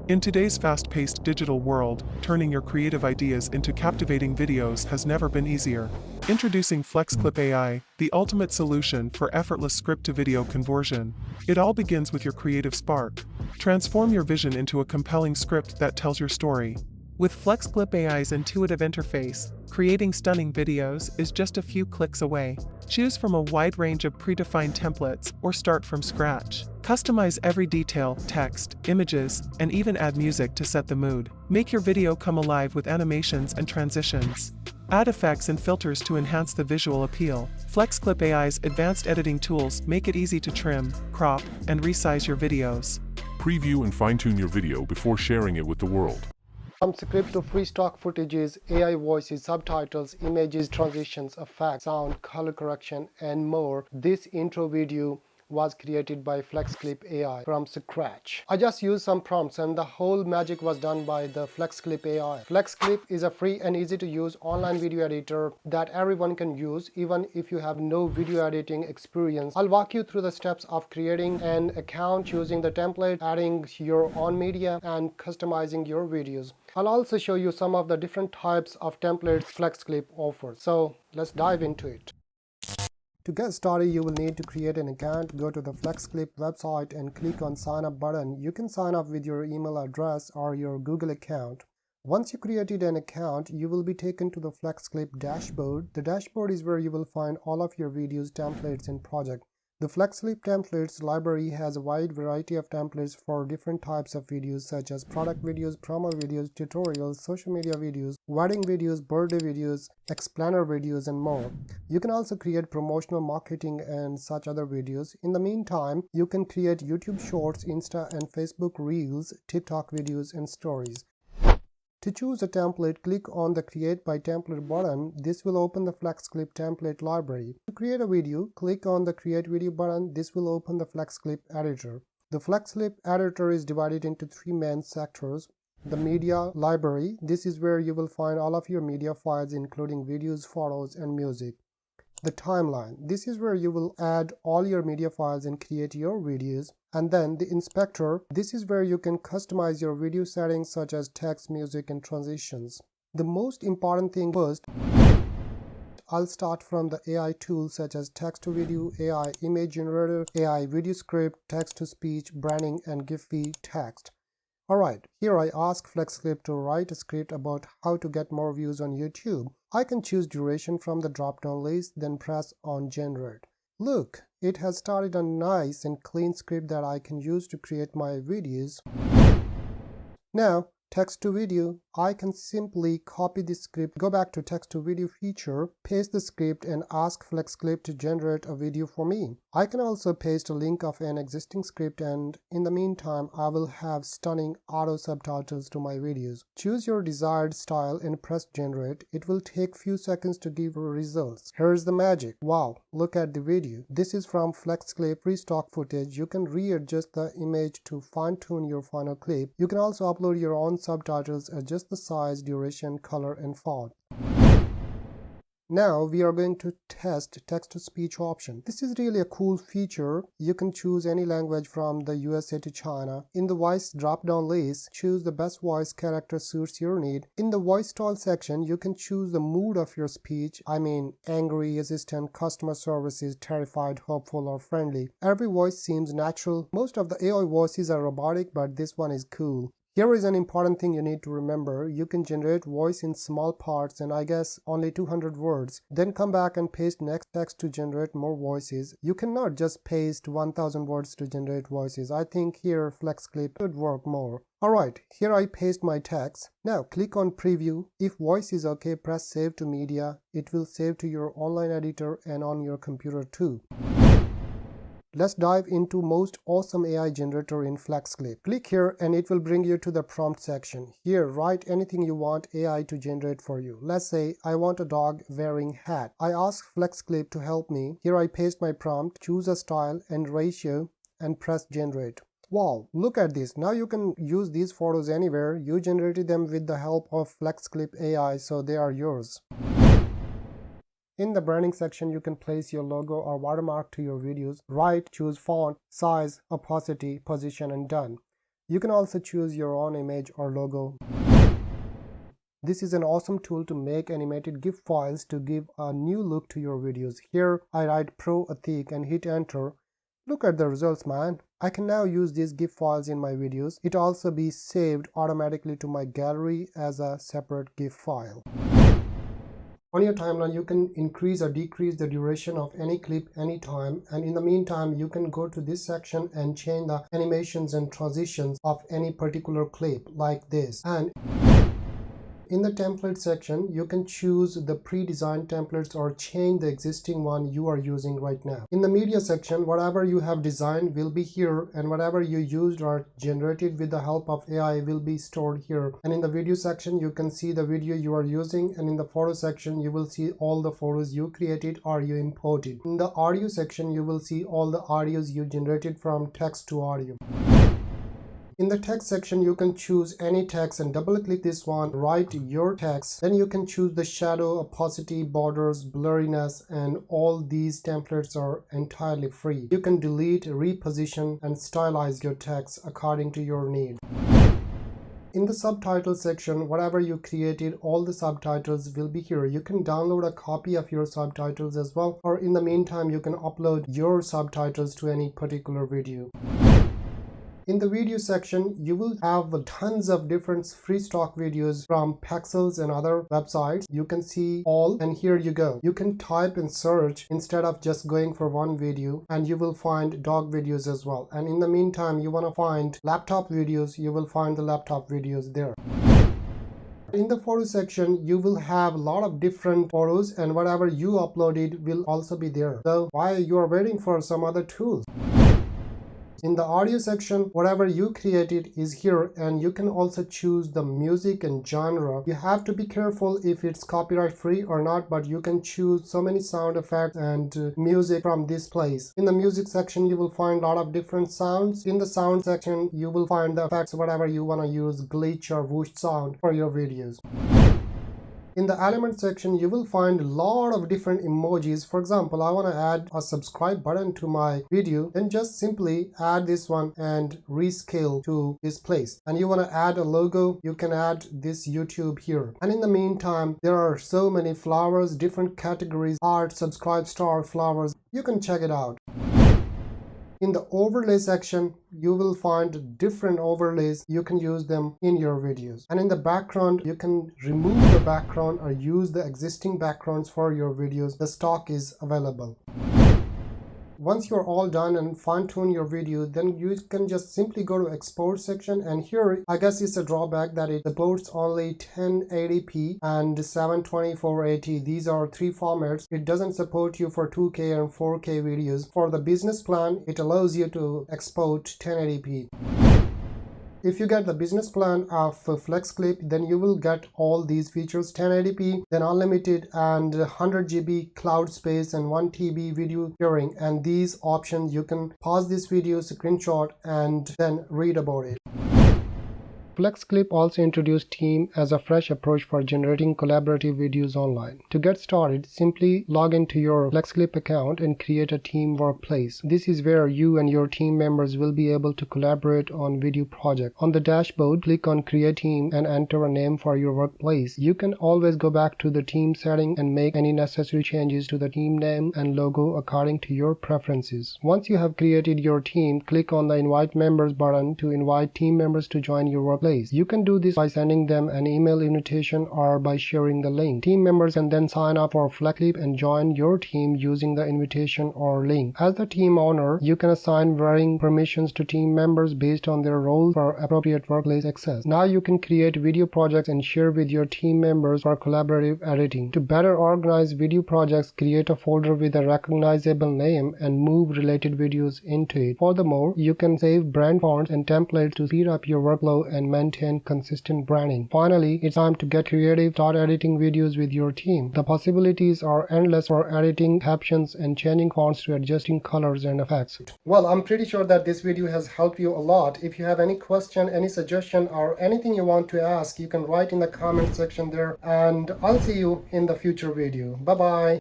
In today's fast-paced digital world, turning your creative ideas into captivating videos has never been easier. Introducing FlexClip AI, the ultimate solution for effortless script-to-video conversion. It all begins with your creative spark. Transform your vision into a compelling script that tells your story. With FlexClip AI's intuitive interface, creating stunning videos is just a few clicks away. Choose from a wide range of predefined templates or start from scratch. Customize every detail, text, images, and even add music to set the mood. Make your video come alive with animations and transitions. Add effects and filters to enhance the visual appeal. FlexClip AI's advanced editing tools make it easy to trim, crop, and resize your videos. Preview and fine-tune your video before sharing it with the world. From script to free stock footages, AI voices, subtitles, images, transitions, effects, sound, color correction, and more, this intro video was created by FlexClip AI from scratch. I just used some prompts and the whole magic was done by the FlexClip AI. FlexClip is a free and easy to use online video editor that everyone can use even if you have no video editing experience. I'll walk you through the steps of creating an account, choosing the template, adding your own media, and customizing your videos. I'll also show you some of the different types of templates FlexClip offers. So let's dive into it. To get started, you will need to create an account. Go to the FlexClip website and click on sign up button. You can sign up with your email address or your Google account. Once you created an account, you will be taken to the FlexClip dashboard. The dashboard is where you will find all of your videos, templates, and projects. The FlexClip templates library has a wide variety of templates for different types of videos such as product videos, promo videos, tutorials, social media videos, wedding videos, birthday videos, explainer videos, and more. You can also create promotional marketing and such other videos. In the meantime, you can create YouTube Shorts, Insta and Facebook Reels, TikTok videos, and stories. To choose a template, click on the Create by Template button. This will open the FlexClip template library. To create a video, click on the Create Video button. This will open the FlexClip editor. The FlexClip editor is divided into three main sectors. The Media Library. This is where you will find all of your media files including videos, photos, and music. The Timeline. This is where you will add all your media files and create your videos. And then the Inspector. This is where you can customize your video settings such as text, music, and transitions. The most important thing first, I'll start from the AI tools such as Text-to-Video, AI Image Generator, AI Video Script, Text-to-Speech, Branding, and GIPHY text. Alright, here I ask FlexClip to write a script about how to get more views on YouTube. I can choose duration from the drop-down list, then press on Generate. Look, it has started a nice and clean script that I can use to create my videos. Now, text to video, I can simply copy this script, go back to text to video feature, paste the script, and ask FlexClip to generate a video for me. I can also paste a link of an existing script, and in the meantime, I will have stunning auto subtitles to my videos. Choose your desired style and press generate. It will take few seconds to give results. Here's the magic. Wow, look at the video. This is from FlexClip free stock footage. You can readjust the image to fine-tune your final clip. You can also upload your own subtitles, adjust the size, duration, color, and font. Now we are going to test text-to-speech option. This is really a cool feature. You can choose any language from the USA to China. In the voice drop-down list, choose the best voice character suits your need. In the voice style section, you can choose the mood of your speech. I mean, angry, assistant, customer services, terrified, hopeful, or friendly. Every voice seems natural. Most of the AI voices are robotic, but this one is cool. Here is an important thing you need to remember. You can generate voice in small parts and I guess only 200 words. Then come back and paste next text to generate more voices. You cannot just paste 1000 words to generate voices. I think here FlexClip could work more. Alright, here I paste my text. Now click on preview. If voice is okay, press save to media. It will save to your online editor and on your computer too. Let's dive into most awesome AI generator in FlexClip. Click here and it will bring you to the prompt section. Here, write anything you want AI to generate for you. Let's say I want a dog wearing hat. I ask FlexClip to help me. Here I paste my prompt, choose a style and ratio, and press generate. Wow, look at this. Now you can use these photos anywhere. You generated them with the help of FlexClip AI, so they are yours. In the branding section, you can place your logo or watermark to your videos. Write, choose font, size, opacity, position, and done. You can also choose your own image or logo. This is an awesome tool to make animated GIF files to give a new look to your videos. Here I write Pro Atik and hit enter. Look at the results, man. I can now use these GIF files in my videos. It also be saved automatically to my gallery as a separate GIF file. On your timeline, you can increase or decrease the duration of any clip anytime, and in the meantime you can go to this section and change the animations and transitions of any particular clip like this. And in the template section, you can choose the pre-designed templates or change the existing one you are using right now. In the media section, whatever you have designed will be here, and whatever you used or generated with the help of AI will be stored here. And in the video section, you can see the video you are using, and in the photo section, you will see all the photos you created or you imported. In the audio section, you will see all the audios you generated from text to audio. In the text section, you can choose any text and double click this one, write your text. Then you can choose the shadow, opacity, borders, blurriness, and all these templates are entirely free. You can delete, reposition, and stylize your text according to your need. In the subtitles section, whatever you created, all the subtitles will be here. You can download a copy of your subtitles as well, or in the meantime, you can upload your subtitles to any particular video. In the video section, you will have tons of different free stock videos from Pexels and other websites. You can see all, and here you go. You can type and search instead of just going for one video, and you will find dog videos as well. And in the meantime, you want to find laptop videos, you will find the laptop videos there. In the photo section, you will have a lot of different photos, and whatever you uploaded will also be there. So why you are waiting for some other tools? In the audio section, whatever you created is here, and you can also choose the music and genre. You have to be careful if it's copyright free or not, but you can choose so many sound effects and music from this place. In the music section, you will find a lot of different sounds. In the sound section, you will find the effects, whatever you want to use, glitch or whoosh sound for your videos. In the element section, you will find a lot of different emojis. For example, I want to add a subscribe button to my video, then just simply add this one and rescale to this place. And you want to add a logo, you can add this YouTube here. And in the meantime, there are so many flowers, different categories, art, subscribe, star, flowers. You can check it out. In the overlay section, you will find different overlays. You can use them in your videos. And in the background, you can remove the background or use the existing backgrounds for your videos. The stock is available. Once you're all done and fine-tune your video, then you can just simply go to export section, and here I guess it's a drawback that it supports only 1080p and 720/480. These are three formats. It doesn't support you for 2K and 4K videos. For the business plan, it allows you to export 1080p. If you get the business plan of FlexClip, then you will get all these features: 1080p, then unlimited and 100 GB cloud space and 1 TB video sharing. And these options, you can pause this video, screenshot, and then read about it. FlexClip also introduced Team as a fresh approach for generating collaborative videos online. To get started, simply log into your FlexClip account and create a team workplace. This is where you and your team members will be able to collaborate on video projects. On the dashboard, click on Create Team and enter a name for your workplace. You can always go back to the team setting and make any necessary changes to the team name and logo according to your preferences. Once you have created your team, click on the Invite Members button to invite team members to join your workplace. You can do this by sending them an email invitation or by sharing the link. Team members can then sign up for FlexClip and join your team using the invitation or link. As the team owner, you can assign varying permissions to team members based on their roles for appropriate workplace access. Now you can create video projects and share with your team members for collaborative editing. To better organize video projects, create a folder with a recognizable name and move related videos into it. Furthermore, you can save brand fonts and templates to speed up your workflow and maintain consistent branding. Finally, it's time to get creative. Start editing videos with your team. The possibilities are endless for editing captions and changing fonts to adjusting colors and effects. Well, I'm pretty sure that this video has helped you a lot. If you have any question, any suggestion, or anything you want to ask, you can write in the comment section there, and I'll see you in the future video. Bye bye.